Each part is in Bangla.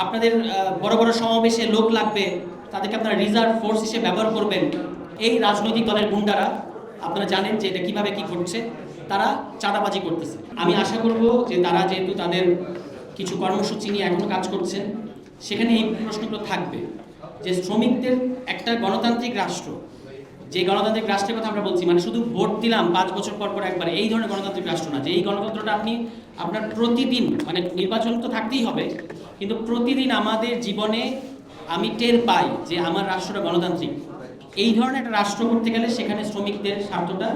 আপনাদের বড় বড় সমাবেশে লোক লাগবে, তাদেরকে আপনারা রিজার্ভ ফোর্স হিসেবে ব্যবহার করবেন। এই রাজনৈতিক দলের গুন্ডারা আপনারা জানেন যে এটা কিভাবে কি ঘটছে, তারা চাঁদাবাজি করতেছে। আমি আশা করব যে তারা যেহেতু তাদের কিছু কর্মসূচি নিয়ে এখনো কাজ করছেন, সেখানে এই প্রশ্নগুলো থাকবে যে শ্রমিকদের একটা গণতান্ত্রিক রাষ্ট্র, যে গণতান্ত্রিক রাষ্ট্রের কথা আমরা বলছি, মানে শুধু ভোট দিলাম 5 বছর পর পর একবার, এই ধরনের গণতান্ত্রিক রাষ্ট্র না। যে এই গণতন্ত্রটা আপনি আপনার প্রতিদিন, মানে নির্বাচন তো থাকতেই হবে, কিন্তু প্রতিদিন আমাদের জীবনে আমি টের পাই যে আমার রাষ্ট্রটা গণতান্ত্রিক। এই ধরনের একটা রাষ্ট্র করতে গেলে সেখানে শ্রমিকদের স্বার্থটা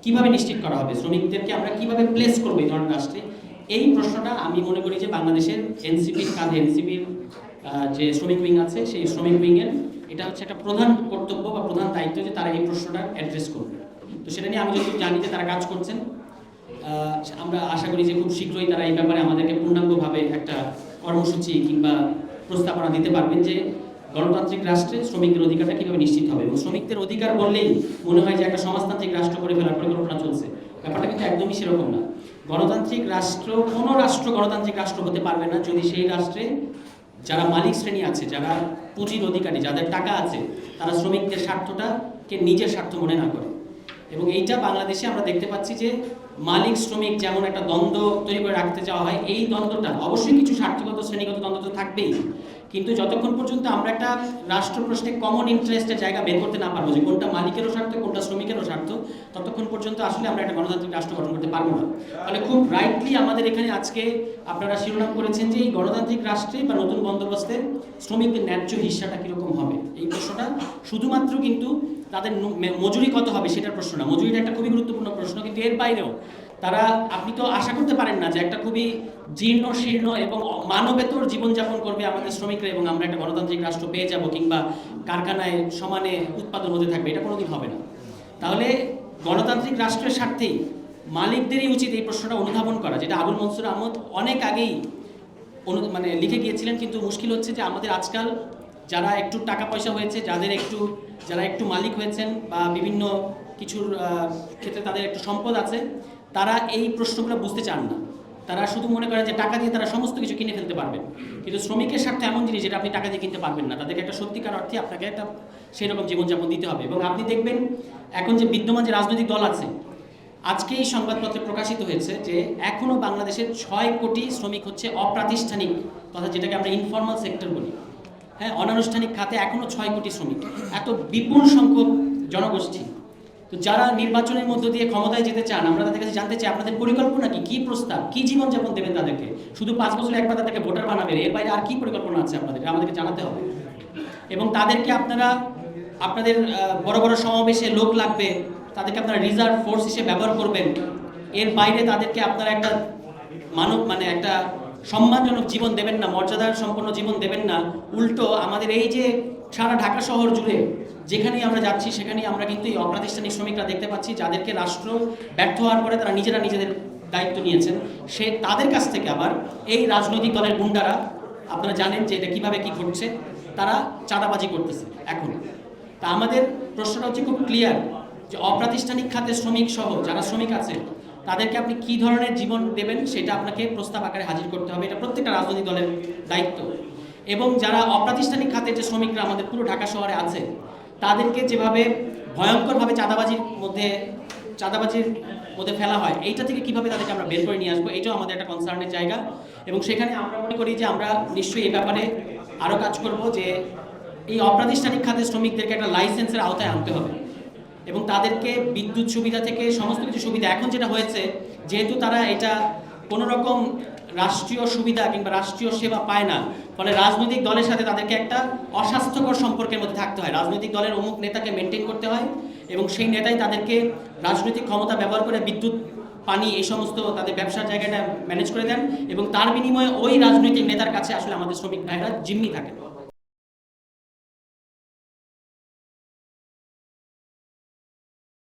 কিভাবে নিশ্চিত করা হবে, শ্রমিকদেরকে আমরা কিভাবে প্লেস করবো এই ধরনের রাষ্ট্রে, এই প্রশ্নটা আমি মনে করি যে বাংলাদেশের এনসিপির কাঁধে, এনসিপির যে শ্রমিক উইং আছে, সেই শ্রমিক উইংয়ের এটা হচ্ছে একটা প্রধান কর্তব্য বা প্রধান দায়িত্ব যে তারা এই প্রশ্নটা অ্যাড্রেস করবে। তো সেটা নিয়ে আমি যতটুকু জানি যে তারা কাজ করছেন, আমরা আশা করি যে খুব শীঘ্রই তারা এই ব্যাপারে আমাদেরকে পূর্ণাঙ্গভাবে একটা কর্মসূচি কিংবা প্রস্তাবনা দিতে পারবেন যে গণতান্ত্রিক রাষ্ট্রে শ্রমিকদের অধিকারটা কীভাবে নিশ্চিত হবে। এবং শ্রমিকদের অধিকার বললেই মনে হয় যে একটা সমাজতান্ত্রিক রাষ্ট্র করে ফেলার পরিকল্পনা চলছে। ব্যাপারটা কিন্তু একদমই সেরকম না। গণতান্ত্রিক রাষ্ট্র, কোনো রাষ্ট্র গণতান্ত্রিক রাষ্ট্র হতে পারবে না যদি সেই রাষ্ট্রে যারা মালিক শ্রেণী আছে, যারা পুঁজির অধিকারী, যাদের টাকা আছে, তারা শ্রমিকদের স্বার্থটাকে নিজের স্বার্থ মনে না করে। এবং এইটা বাংলাদেশে আমরা দেখতে পাচ্ছি যে মালিক শ্রমিক যেমন একটা দ্বন্দ্ব তৈরি করে রাখতে চাওয়া হয়, এই দ্বন্দ্বটা অবশ্যই কিছু স্বার্থগত শ্রেণীগত দ্বন্দ্ব তো থাকবেই, কিন্তু যতক্ষণ পর্যন্ত আমরা একটা রাষ্ট্র প্রশ্নে কমন ইন্টারেস্টের জায়গা বের করতে না পারবো যে কোনটা মালিকেরও স্বার্থ, কোনটা শ্রমিকেরও স্বার্থ, ততক্ষণ পর্যন্ত আসলে আমরা একটা গণতান্ত্রিক রাষ্ট্র গঠন করতে পারবো না। তাহলে খুব রাইটলি আমাদের এখানে আজকে আপনারা শিরোনাম করেছেন যে এই গণতান্ত্রিক রাষ্ট্রে বা নতুন বন্দোবস্তে শ্রমিকদের ন্যায্য হিস্সাটা কীরকম হবে। এই প্রশ্নটা শুধুমাত্র কিন্তু তাদের মজুরি কত হবে সেটার প্রশ্ন না, মজুরিটা একটা খুবই গুরুত্বপূর্ণ প্রশ্ন, কিন্তু এর বাইরেও তারা, আপনি তো আশা করতে পারেন না যে একটা খুবই জীর্ণ শীর্ণ এবং মানবেতর জীবনযাপন করবে আমাদের শ্রমিকরা এবং আমরা একটা গণতান্ত্রিক রাষ্ট্র পেয়ে যাব কিংবা কারখানায় সমানে উৎপাদন হতে থাকবে, এটা কোনোদিন হবে না। তাহলে গণতান্ত্রিক রাষ্ট্রের স্বার্থেই মালিকদেরই উচিত এই প্রশ্নটা অনুধাবন করা, যেটা আবুল মনসুর আহমদ অনেক আগেই লিখে গিয়েছিলেন। কিন্তু মুশকিল হচ্ছে যে আমাদের আজকাল যারা একটু টাকা পয়সা হয়েছে, যারা একটু মালিক হয়েছেন বা বিভিন্ন কিছুর ক্ষেত্রে তাদের একটু সম্পদ আছে, তারা এই প্রশ্নগুলো বুঝতে চান না। তারা শুধু মনে করেন যে টাকা দিয়ে তারা সমস্ত কিছু কিনে ফেলতে পারবেন, কিন্তু শ্রমিকের স্বার্থে এমন জিনিস যেটা আপনি টাকা দিয়ে কিনতে পারবেন না। তাদেরকে একটা সত্যিকার অর্থে আপনাকে একটা সেই রকম জীবনযাপন দিতে হবে। এবং আপনি দেখবেন এখন যে বিদ্যমান যে রাজনৈতিক দল আছে, আজকে এই সংবাদপত্রে প্রকাশিত হয়েছে যে এখনও বাংলাদেশের 6 কোটি শ্রমিক হচ্ছে অপ্রাতিষ্ঠানিক, তথা যেটাকে আমরা ইনফর্মাল সেক্টর বলি, হ্যাঁ, অনানুষ্ঠানিক খাতে এখনও 6 কোটি শ্রমিক। এত বিপুল সংখ্যক জনগোষ্ঠী, তো যারা নির্বাচনের মধ্য দিয়ে ক্ষমতায় যেতে চান, আমরা তাদের কাছে জানতে চাই আপনাদের পরিকল্পনা কি প্রস্তাব, কি জীবনযাপন দেবেন তাদেরকে। শুধু 5 বছর একবার তাদেরকে ভোটার বানাবেন, এর বাইরে আর কি পরিকল্পনা আছে আপনাদের, আমাদেরকে জানাতে হবে। এবং তাদেরকে আপনাদের বড় বড় সমাবেশে লোক লাগবে, তাদেরকে আপনারা রিজার্ভ ফোর্স হিসেবে ব্যবহার করবেন। এর বাইরে তাদেরকে আপনারা একটা একটা সম্মানজনক জীবন দেবেন না, মর্যাদার সম্পন্ন জীবন দেবেন না। উল্টো আমাদের এই যে সারা ঢাকা শহর জুড়ে যেখানেই আমরা যাচ্ছি সেখানেই আমরা কিন্তু এই অপ্রাতিষ্ঠানিক শ্রমিকরা দেখতে পাচ্ছি, যাদেরকে রাষ্ট্র ব্যর্থ হওয়ার পরে তারা নিজেদের দায়িত্ব নিয়েছেন। তাদের কাছ থেকে আবার এই রাজনৈতিক দলের গুন্ডারা, আপনারা জানেন যে এটা কিভাবে কি ঘটছে, তারা চাঁদাবাজি করতেছে এখন। তা আমাদের প্রশ্নটা হচ্ছে খুব ক্লিয়ার যে অপ্রাতিষ্ঠানিক খাতে শ্রমিক সহ যারা শ্রমিক আছে তাদেরকে আপনি কি ধরনের জীবন দেবেন সেটা আপনাকে প্রস্তাব আকারে হাজির করতে হবে। এটা প্রত্যেকটা রাজনৈতিক দলের দায়িত্ব। এবং যারা অপ্রাতিষ্ঠানিক খাতের যে শ্রমিকরা আমাদের পুরো ঢাকা শহরে আছে, তাদেরকে যেভাবে ভয়ঙ্করভাবে চাঁদাবাজির মধ্যে ফেলা হয়, এইটা থেকে কিভাবে তাদেরকে আমরা বের করে নিয়ে আসবো, এটাও আমাদের একটা কনসার্নের জায়গা। এবং সেখানে আমরা মনে করি যে আমরা নিশ্চয়ই এই ব্যাপারে আরও কাজ করব যে এই অপ্রাতিষ্ঠানিক খাতের শ্রমিকদেরকে একটা লাইসেন্সের আওতায় আনতে হবে এবং তাদেরকে বিদ্যুৎ সুবিধা থেকে সমস্ত কিছু সুবিধা, এখন যেটা হয়েছে যেহেতু তারা এটা কোনো রকম রাষ্ট্রীয় সুবিধা কিংবা রাষ্ট্রীয় সেবা পায় না, ফলে রাজনৈতিক দলের সাথে তাদেরকে একটা অস্বাস্থ্যকর সম্পর্কের মধ্যে থাকতে হয়। রাজনৈতিক দলের অমুক নেতাকে মেনটেন করতে হয় এবং সেই নেতাই তাদেরকে রাজনৈতিক ক্ষমতা ব্যবহার করে বিদ্যুৎ, পানি, এই সমস্ত তাদের ব্যবসার জায়গাটা ম্যানেজ করে দেন এবং তার বিনিময়ে ওই রাজনৈতিক নেতার কাছে আসলে আমাদের শ্রমিক ভাইরা জিম্মি থাকেন।